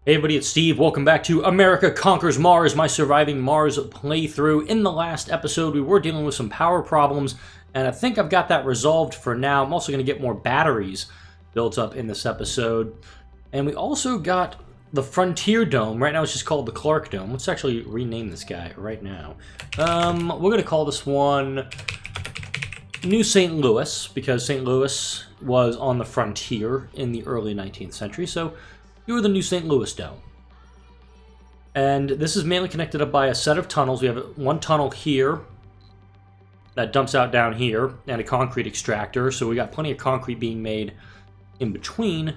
Hey everybody, it's Steve. Welcome back to America Conquers Mars, my Surviving Mars playthrough. In the last episode, we were dealing with some power problems, and I think I've got that resolved for now. I'm also going to get more batteries built up in this episode. And we also got the Frontier Dome. Right now it's just called the Clark Dome. Let's actually rename this guy right now. We're going to call this one New St. Louis, because St. Louis was on the frontier in the early 19th century, so you are the New St. Louis Dome. And this is mainly connected up by a set of tunnels. We have one tunnel here that dumps out down here, and a concrete extractor, so we got plenty of concrete being made in between,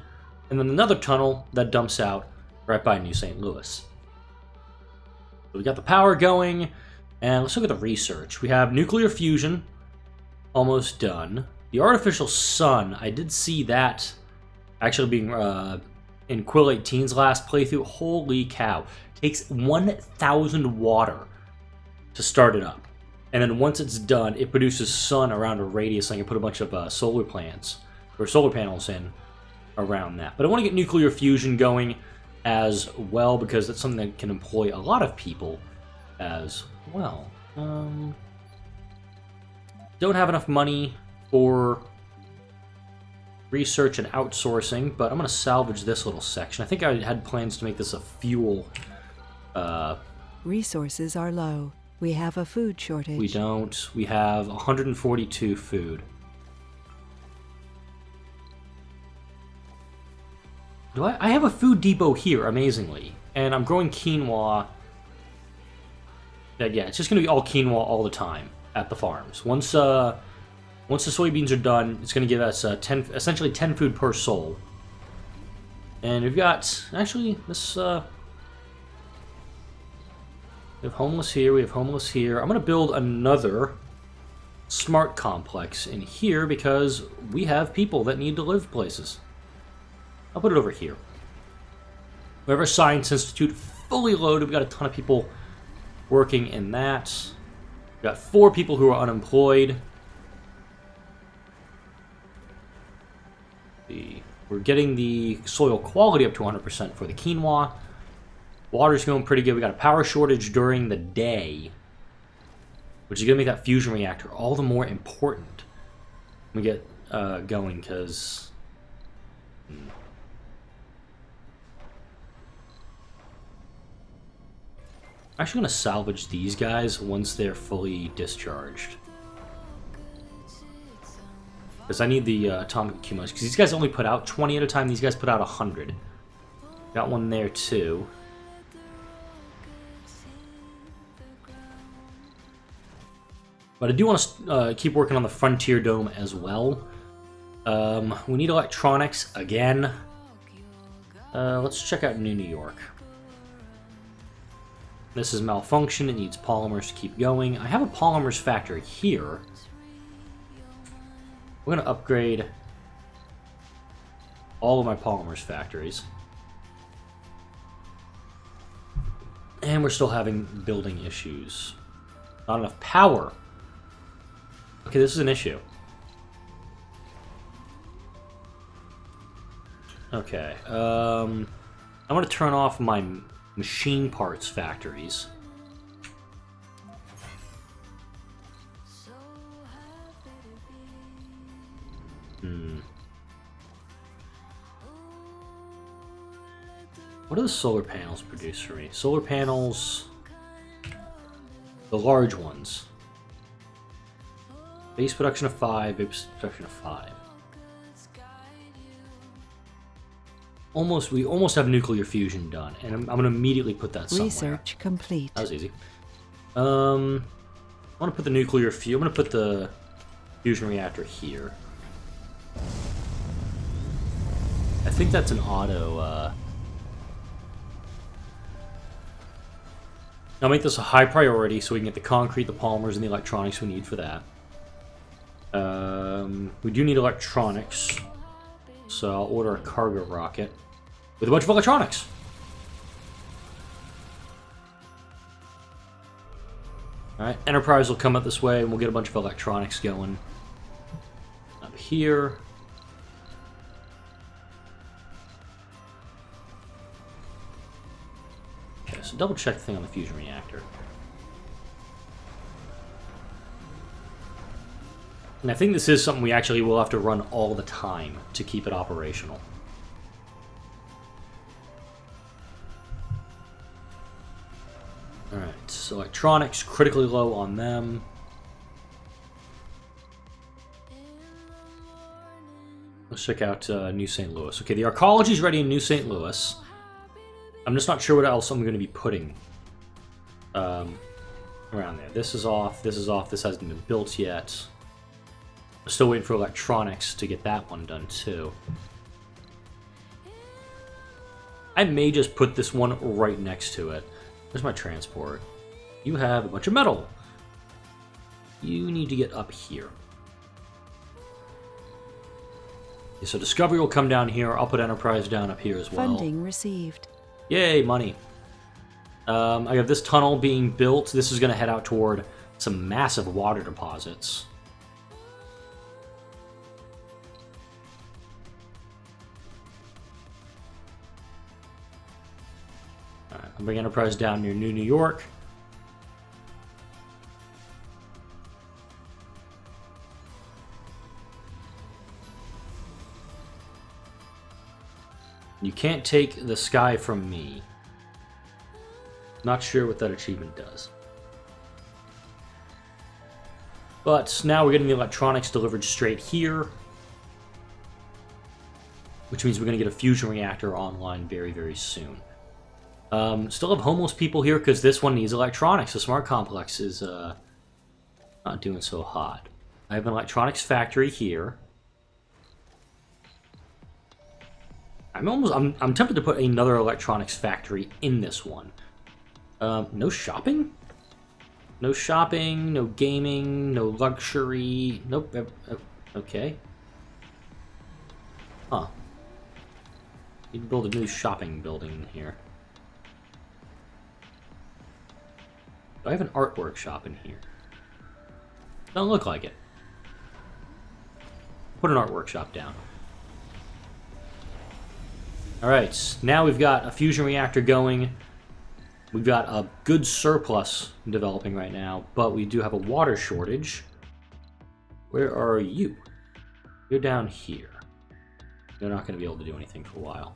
and then another tunnel that dumps out right by New St. Louis. So we got the power going, and let's look at the research. We have nuclear fusion, almost done. The artificial sun, I did see that actually being in Quill 18's last playthrough. Holy cow. Takes 1,000 water to start it up. And then once it's done, it produces sun around a radius, so I can put a bunch of solar plants, or solar panels in around that. But I want to get nuclear fusion going as well, because that's something that can employ a lot of people as well. Don't have enough money for research and outsourcing, but I'm going to salvage this little section. I think I had plans to make this a fuel. Resources are low. We have a food shortage. We don't. We have 142 food. I have a food depot here, amazingly. And I'm growing quinoa. Yeah, it's just going to be all quinoa all the time at the farms. Once the soybeans are done, it's going to give us essentially 10 food per soul. And we've got, actually, this, we have homeless here, we have homeless here. I'm going to build another smart complex in here because we have people that need to live places. I'll put it over here. We have our Science Institute fully loaded. We've got a ton of people working in that. We've got 4 people who are unemployed. We're getting the soil quality up to 100% for the quinoa. Water's going pretty good. We got a power shortage during the day, which is going to make that fusion reactor all the more important when we get going, because I'm actually going to salvage these guys once they're fully discharged, because I need the atomic accumulators, because these guys only put out 20 at a time. These guys put out 100. Got one there too. But I do want to keep working on the Frontier Dome as well. We need electronics again. Let's check out New York. This is malfunction. It needs polymers to keep going. I have a polymers factory here. We're going to upgrade all of my polymers factories. And we're still having building issues. Not enough power. Okay, this is an issue. Okay, I'm going to turn off my machine parts factories. What do the solar panels produce for me? Solar panels, the large ones. Base production of 5, base production of 5. We almost have nuclear fusion done, and I'm going to immediately put that somewhere. Research complete. That was easy. I want to put the nuclear fuel. I'm going to put the fusion reactor here. I think that's an auto. I'll make this a high priority so we can get the concrete, the polymers, and the electronics we need for that. We do need electronics, so I'll order a cargo rocket with a bunch of electronics. Alright, Enterprise will come up this way, and we'll get a bunch of electronics going up here. also double check the thing on the fusion reactor. And I think this is something we actually will have to run all the time to keep it operational. Alright, so electronics, critically low on them. Let's check out New St. Louis. Okay, the arcology's ready in New St. Louis. I'm just not sure what else I'm going to be putting around there. This is off, this hasn't been built yet. I'm still waiting for electronics to get that one done too. I may just put this one right next to it. There's my transport. You have a bunch of metal. You need to get up here. Okay, so Discovery will come down here. I'll put Enterprise down up here as well. Funding received. Yay, money. I have this tunnel being built. This is going to head out toward some massive water deposits. Alright, I'll bring Enterprise down near New York. You can't take the sky from me. Not sure what that achievement does. But now we're getting the electronics delivered straight here. Which means we're going to get a fusion reactor online very, very soon. Still have homeless people here because this one needs electronics. The smart complex is not doing so hot. I have an electronics factory here. I'm tempted to put another electronics factory in this one. No shopping? No shopping, no gaming, no luxury. Nope. Okay. Huh. You can build a new shopping building here. Do I have an art workshop in here? Doesn't look like it. Put an art workshop down. Alright, now we've got a fusion reactor going. We've got a good surplus developing right now, but we do have a water shortage. Where are you? You're down here. You're not going to be able to do anything for a while.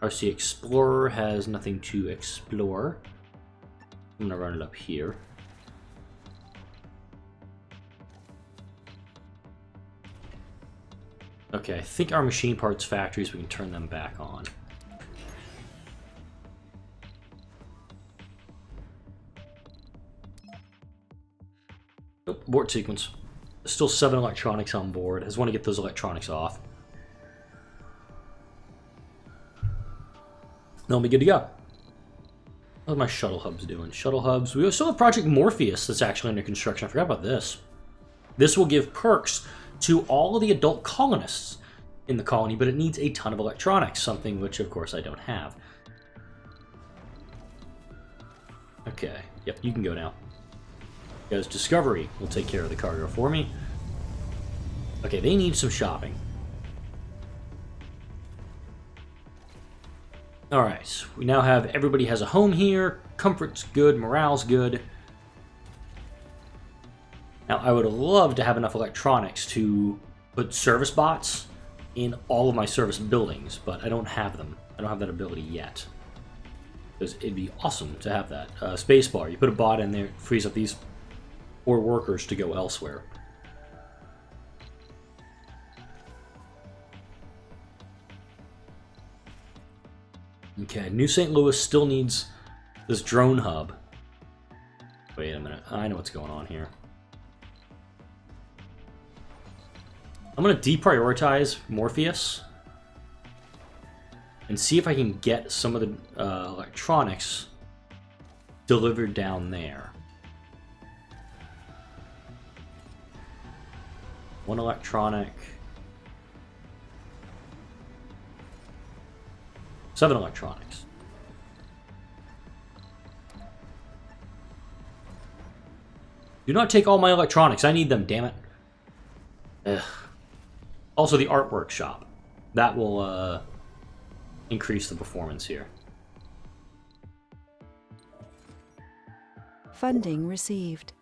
RC Explorer has nothing to explore. I'm going to run it up here. Okay, I think our machine parts factories, we can turn them back on. Oh, abort sequence. There's still 7 electronics on board. I just want to get those electronics off. Then we'll be good to go. How's my shuttle hubs doing? Shuttle hubs. We still have Project Morpheus that's actually under construction. I forgot about this. This will give perks to all of the adult colonists in the colony, but it needs a ton of electronics, something which, of course, I don't have. Okay, yep, you can go now. Because Discovery will take care of the cargo for me. Okay, they need some shopping. Alright, we now have everybody has a home here, comfort's good, morale's good. Now, I would love to have enough electronics to put service bots in all of my service buildings, but I don't have them. I don't have that ability yet. Because it'd be awesome to have that. Spacebar, you put a bot in there, it frees up these 4 workers to go elsewhere. Okay, New St. Louis still needs this drone hub. Wait a minute, I know what's going on here. I'm going to deprioritize Morpheus and see if I can get some of the electronics delivered down there. 1 electronic. 7 electronics. Do not take all my electronics. I need them, damn it. Ugh. Also, the art workshop. That will increase the performance here. Funding received.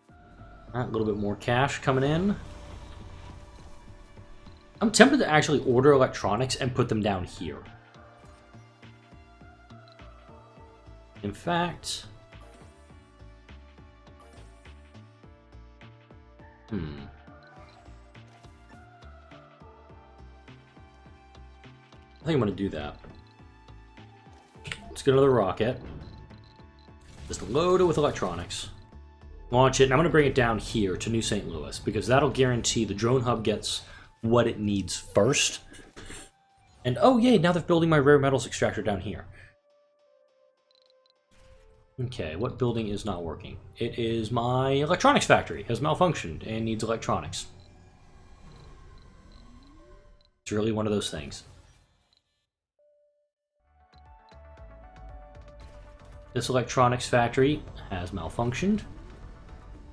All right, a little bit more cash coming in. I'm tempted to actually order electronics and put them down here. In fact... I think I'm going to do that. Let's get another rocket. Just load it with electronics. Launch it, and I'm going to bring it down here to New St. Louis, because that'll guarantee the drone hub gets what it needs first. And oh yay, now they're building my rare metals extractor down here. Okay, what building is not working? It is my electronics factory. It has malfunctioned and needs electronics. It's really one of those things. This electronics factory has malfunctioned.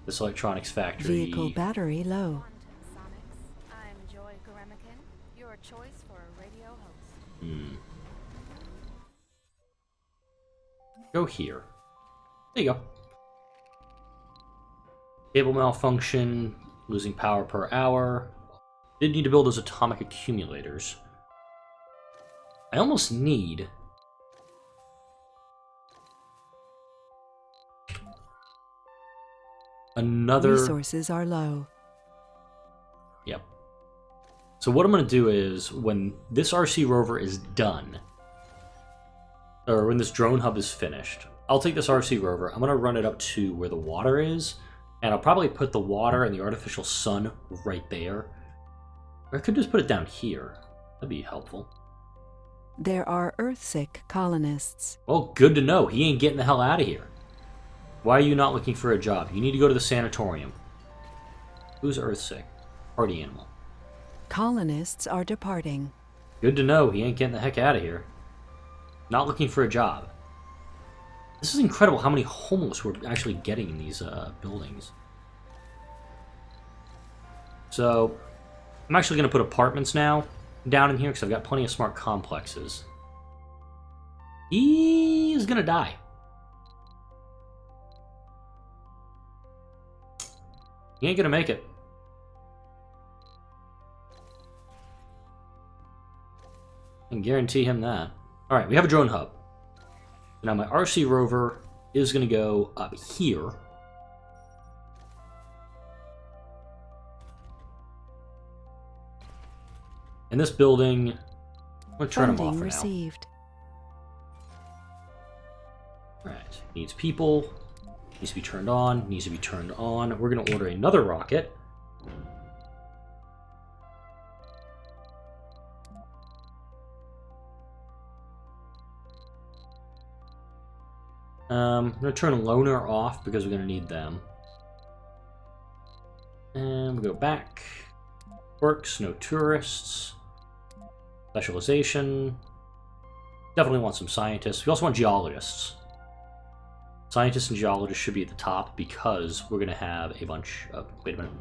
This electronics factory... Vehicle battery low. I'm Joy Garemican, your choice for a radio host. Go here. There you go. Cable malfunction, losing power per hour. Did need to build those atomic accumulators. I almost need... another... Resources are low. Yep. So what I'm going to do is, when this RC rover is done, or when this drone hub is finished, I'll take this RC rover, I'm going to run it up to where the water is, and I'll probably put the water and the artificial sun right there. Or I could just put it down here. That'd be helpful. There are Earthsick colonists. Well, good to know. He ain't getting the hell out of here. Why are you not looking for a job? You need to go to the sanatorium. Who's Earthsick? Party animal. Colonists are departing. Good to know. He ain't getting the heck out of here. Not looking for a job. This is incredible how many homeless we're actually getting in these buildings. So, I'm actually going to put apartments now down in here because I've got plenty of smart complexes. He is going to die. He ain't going to make it. I can guarantee him that. Alright, we have a drone hub. Now my RC rover is going to go up here. And this building, I'm going to turn him off for received. now. Alright, needs people, needs to be turned on, needs to be turned on. We're going to order another rocket. I'm going to turn loaner off because we're going to need them. And we'll go back. Works, no tourists. Specialization. Definitely want some scientists. We also want geologists. Scientists and geologists should be at the top because we're going to have a bunch of... Wait a minute.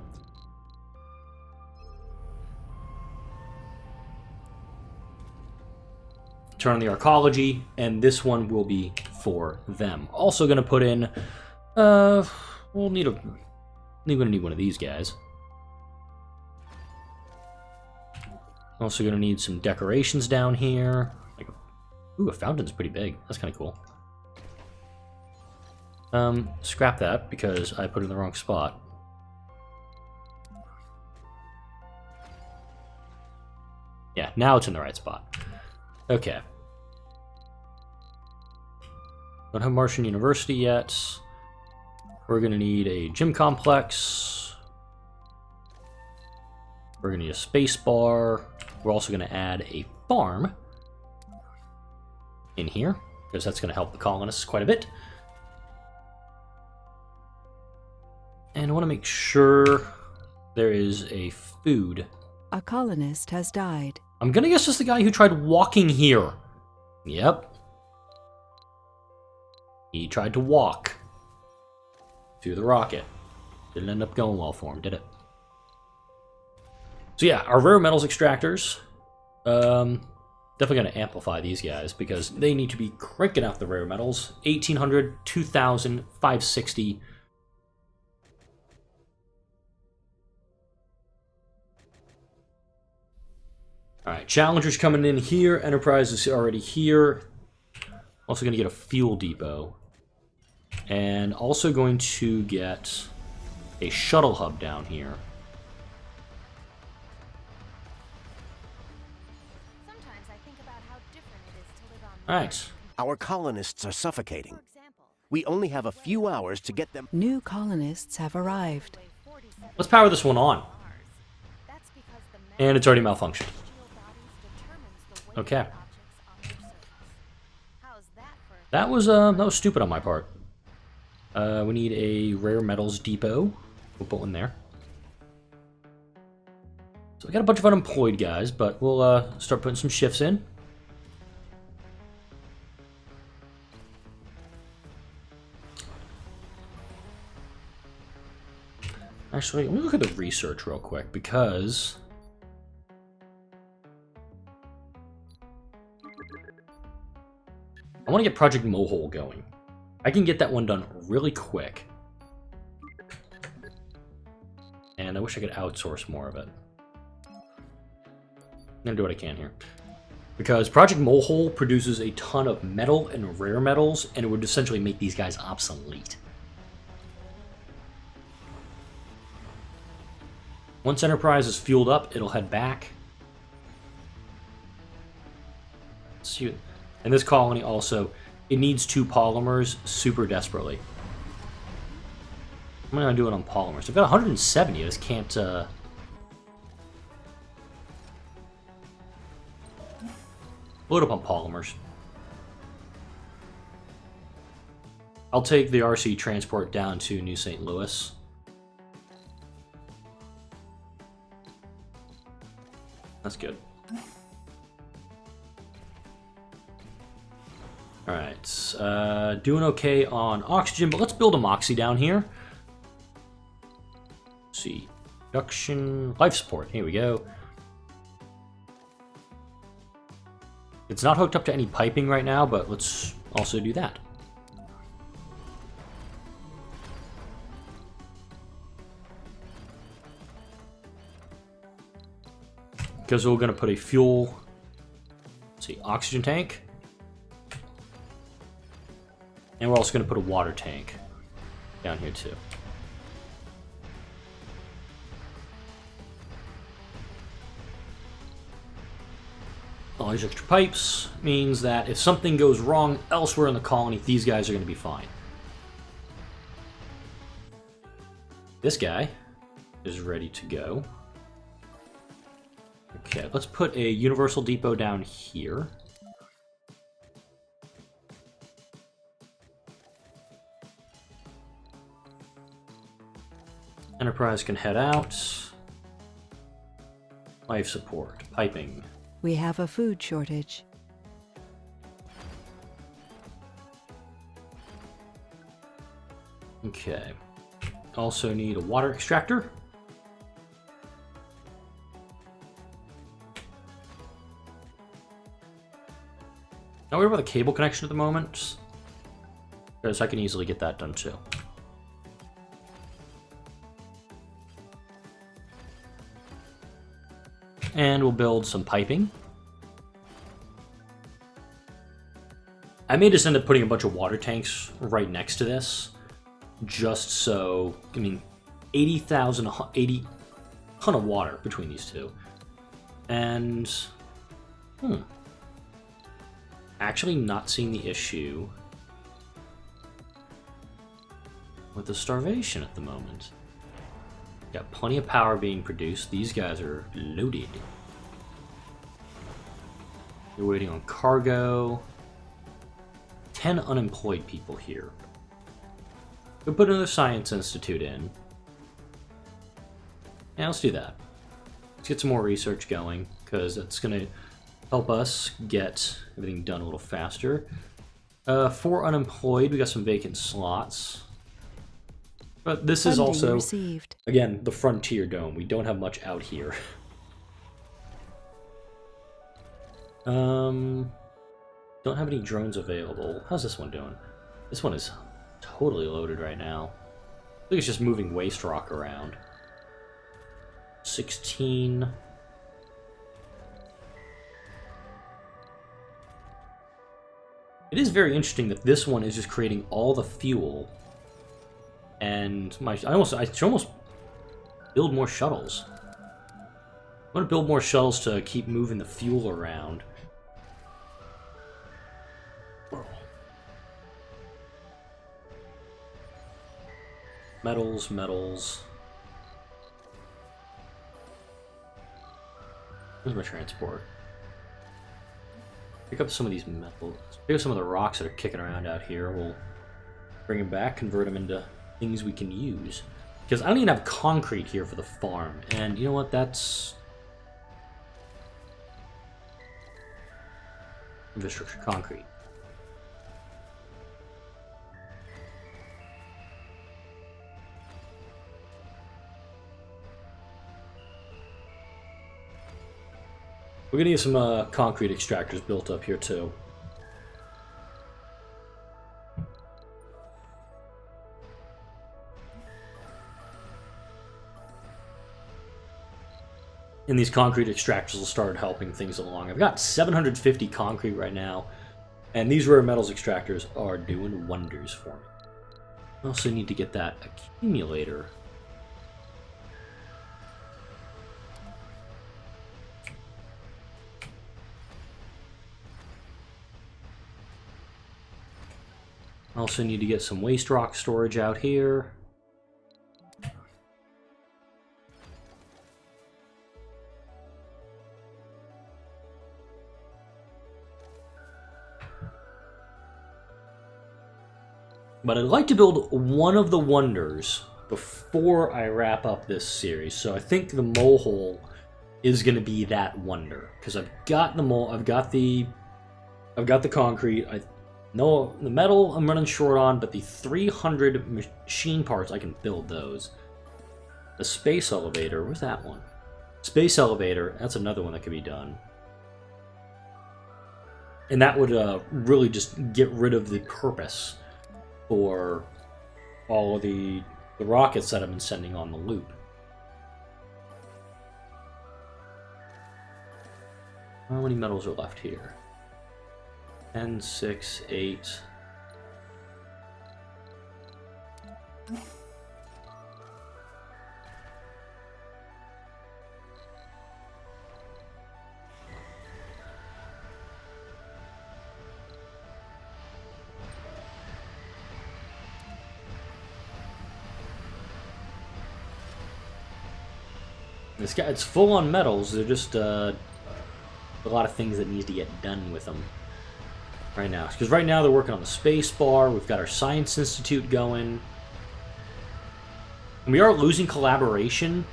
Turn on the archaeology, and this one will be for them. Also going to put in... we'll need a... We're going to need one of these guys. Also going to need some decorations down here. Like, ooh, a fountain's pretty big. That's kind of cool. Scrap that because I put it in the wrong spot. Yeah, now it's in the right spot. Okay. Don't have Martian University yet. We're going to need a gym complex. We're going to need a space bar. We're also going to add a farm in here, because that's going to help the colonists quite a bit. And I want to make sure there is a food. A colonist has died. I'm going to guess it's the guy who tried walking here. Yep. He tried to walk to the rocket. Didn't end up going well for him, did it? So yeah, our rare metals extractors Definitely going to amplify these guys because they need to be cranking out the rare metals. 1800, 2000, 560. Alright, Challenger's coming in here. Enterprise is already here. Also going to get a fuel depot. And also going to get a shuttle hub down here. Sometimes I think about how different it is to live on Alright. Our colonists are suffocating. For example, We only have a few hours to get them. New colonists have arrived. weigh 47 Let's power this one on. Mars. That's because the And it's already malfunctioned. celestial bodies determines the weight Okay. of objects on their surface. How's that for That was stupid on my part. We need a rare metals depot. We'll put one there. So we got a bunch of unemployed guys, but we'll start putting some shifts in. Actually, let me look at the research real quick because I want to get Project Mohole going. I can get that one done really quick. And I wish I could outsource more of it. I'm gonna do what I can here. Because Project Mohole produces a ton of metal and rare metals, and it would essentially make these guys obsolete. Once Enterprise is fueled up, it'll head back. Let's see. And this colony also, it needs 2 polymers super desperately. I'm gonna do it on polymers. I've got 170. I just can't. Load up on polymers. I'll take the RC transport down to New St. Louis. That's good. Alright, doing okay on oxygen, but let's build a Moxie down here. Let's see. Production, life support, here we go. It's not hooked up to any piping right now, but let's also do that. Because we're going to put a fuel, let's see, oxygen tank. And we're also going to put a water tank down here too. All these extra pipes means that if something goes wrong elsewhere in the colony, these guys are going to be fine. This guy is ready to go. Okay, let's put a universal depot down here. Enterprise can head out. Life support, piping. We have a food shortage. Okay. Also need a water extractor. Not worry about the cable connection at the moment, because I can easily get that done too. And we'll build some piping. I may just end up putting a bunch of water tanks right next to this, just so, I mean, 80,000, 80 ton of water between these two. And, actually not seeing the issue with the starvation at the moment. Got plenty of power being produced. These guys are loaded. They're waiting on cargo. 10 unemployed people here. We'll put another science institute in. Yeah, let's do that. Let's get some more research going, because that's going to help us get everything done a little faster. 4 unemployed. We got some vacant slots. But this is Funding also, received. again, the Frontier Dome. We don't have much out here. Don't have any drones available. How's this one doing? This one is totally loaded right now. I think it's just moving waste rock around. 16. It is very interesting that this one is just creating all the fuel. And I should almost build more shuttles. I want to build more shuttles to keep moving the fuel around. Metals, metals. Where's my transport? Pick up some of these metals. Pick up some of the rocks that are kicking around out here. We'll bring them back, convert them into things we can use. Because I don't even have concrete here for the farm. And you know what? That's infrastructure concrete. We're gonna get some concrete extractors built up here too. And these concrete extractors will start helping things along. I've got 750 concrete right now, and these rare metals extractors are doing wonders for me. I also need to get that accumulator. I also need to get some waste rock storage out here. But I'd like to build one of the wonders before I wrap up this series. So I think the mole hole is going to be that wonder, because I've got the mole, I've got the concrete. I know the metal I'm running short on, but the 300 machine parts, I can build those. The space elevator, where's that one? Space elevator, that's another one that could be done. And that would really just get rid of the purpose for all of the rockets that I've been sending on the loop. How many metals are left here? 10, 6, 8. This guy, it's full on metals. They're just a lot of things that need to get done with them right now. Because right now they're working on the space bar. We've got our science institute going. And we are losing collaboration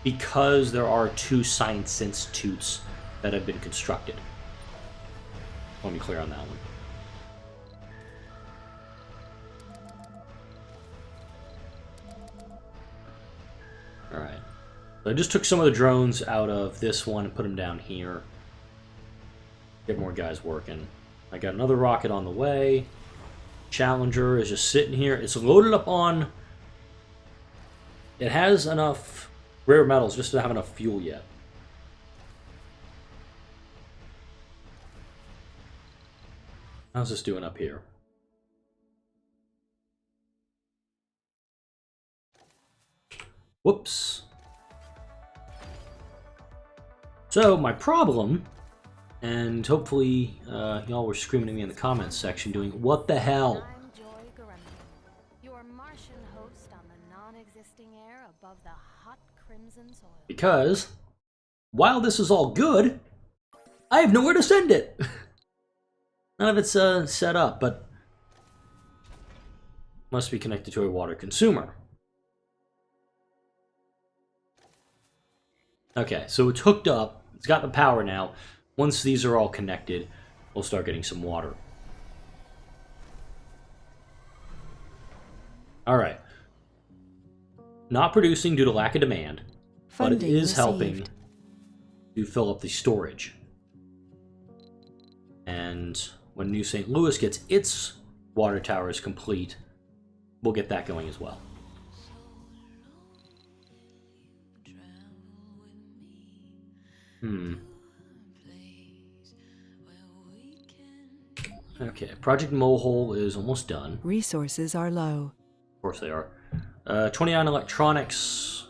because there are 2 science institutes that have been constructed. Let me be clear on that one. Alright. So I just took some of the drones out of this one and put them down here. Get more guys working. I got another rocket on the way. Challenger is just sitting here. It's loaded up on... It has enough rare metals just to have enough fuel yet. How's this doing up here? Whoops. So, my problem, and hopefully y'all were screaming at me in the comments section doing, what the hell? I'm Joy Garemkin, your Martian host on the non-existing air above the hot crimson soil. Because, while this is all good, I have nowhere to send it. None of it's set up, but must be connected to a water consumer. Okay, so it's hooked up. It's got the power now. Once these are all connected, we'll start getting some water. Alright. Not producing due to lack of demand, but it is helping to fill up the storage. And when New St. Louis gets its water towers complete, we'll get that going as well. Okay, Project Molehole is almost done. Resources are low. Of course they are. 29 electronics.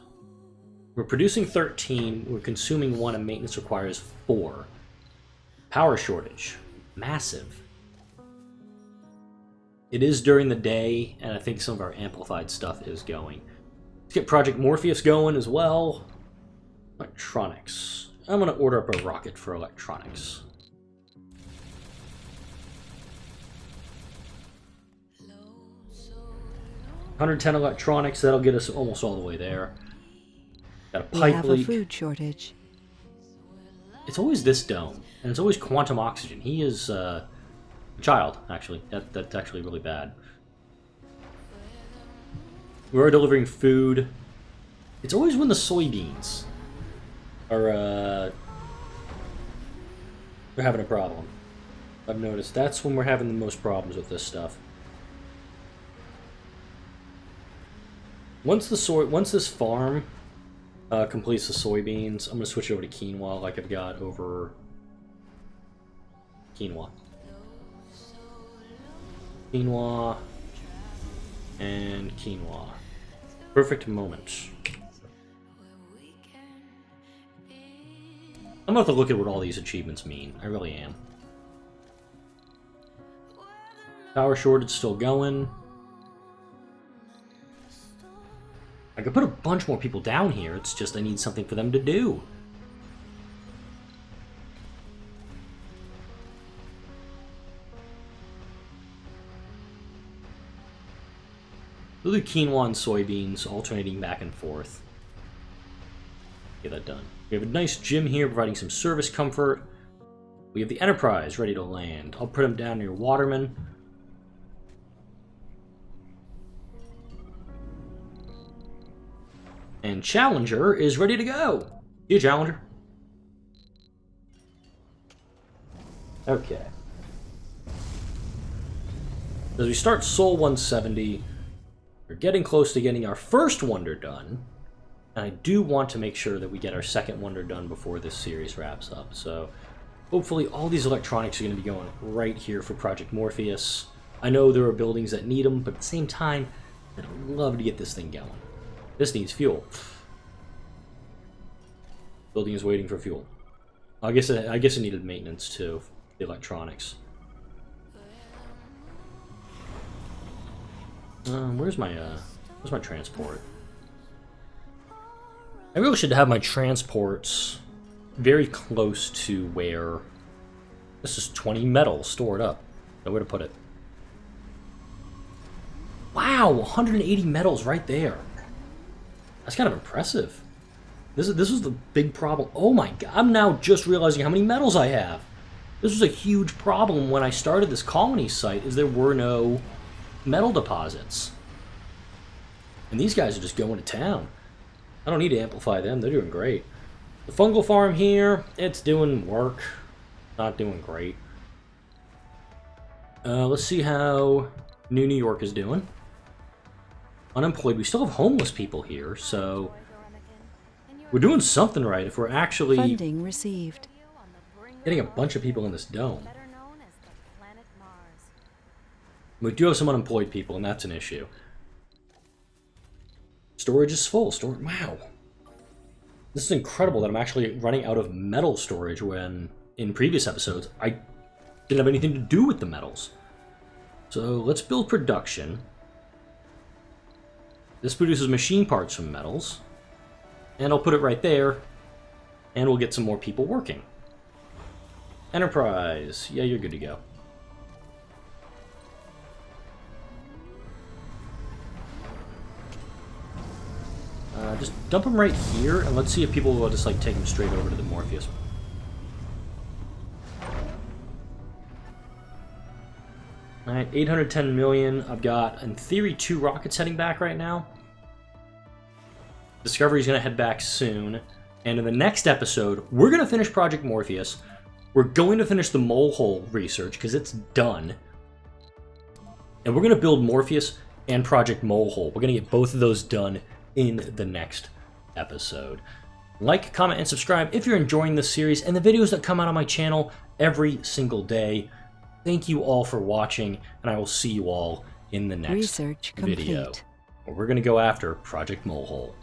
We're producing 13. We're consuming 1, and maintenance requires 4. Power shortage. Massive. It is during the day, and I think some of our amplified stuff is going. Let's get Project Morpheus going as well. Electronics. I'm going to order up a rocket for electronics. 110 electronics, that'll get us almost all the way there. Got a We pipe have leak. a food shortage. It's always this dome, and it's always quantum oxygen. He is a child, actually. That's actually really bad. We are delivering food. It's always when the soybeans are they're having a problem. I've noticed that's when we're having the most problems with this stuff. Once this farm completes the soybeans, I'm gonna switch over to quinoa, like I've got over quinoa, and quinoa. Perfect moment. I'm gonna have to look at what all these achievements mean. I really am. Power shortage still going. I could put a bunch more people down here, it's just I need something for them to do. We'll do quinoa and soybeans, alternating back and forth. Get that done. We have a nice gym here, providing some service comfort. We have the Enterprise ready to land. I'll put them down near Waterman. And Challenger is ready to go. You Challenger. Okay. As we start Sol 170, we're getting close to getting our first wonder done. And I do want to make sure that we get our second wonder done before this series wraps up. So hopefully all these electronics are going to be going right here for Project Morpheus. I know there are buildings that need them, but at the same time, I'd love to get this thing going. This needs fuel. Building is waiting for fuel. I guess it needed maintenance too. The electronics. Where's my transport? I really should have my transports very close to where this is 20 metal stored up. No way to put it. Wow, 180 metals right there. That's kind of impressive. This was the big problem. Oh my god, I'm now just realizing how many metals I have. This was a huge problem when I started this colony site, is there were no metal deposits. And these guys are just going to town. I don't need to amplify them, they're doing great. The fungal farm here, it's doing work. Not doing great. Let's see how New York is doing. Unemployed. We still have homeless people here, so we're doing something right if we're actually Funding received. getting a bunch of people in this dome. We do have some unemployed people, and that's an issue. Storage is full. Wow. This is incredible that I'm actually running out of metal storage when, in previous episodes, I didn't have anything to do with the metals. So let's build production. This produces machine parts from metals. And I'll put it right there. And we'll get some more people working. Enterprise. Yeah, you're good to go. Just dump them right here, and let's see if people will just like take them straight over to the Morpheus. Alright, 810 million. I've got, in theory, 2 rockets heading back right now. Discovery's going to head back soon. And in the next episode, we're going to finish Project Morpheus. We're going to finish the mole hole research because it's done. And we're going to build Morpheus and Project Mole Hole. We're going to get both of those done in the next episode. Like, comment, and subscribe if you're enjoying this series and the videos that come out on my channel every single day. Thank you all for watching, and I will see you all in the next Research video. complete. Where we're going to go after Project Mole Hole.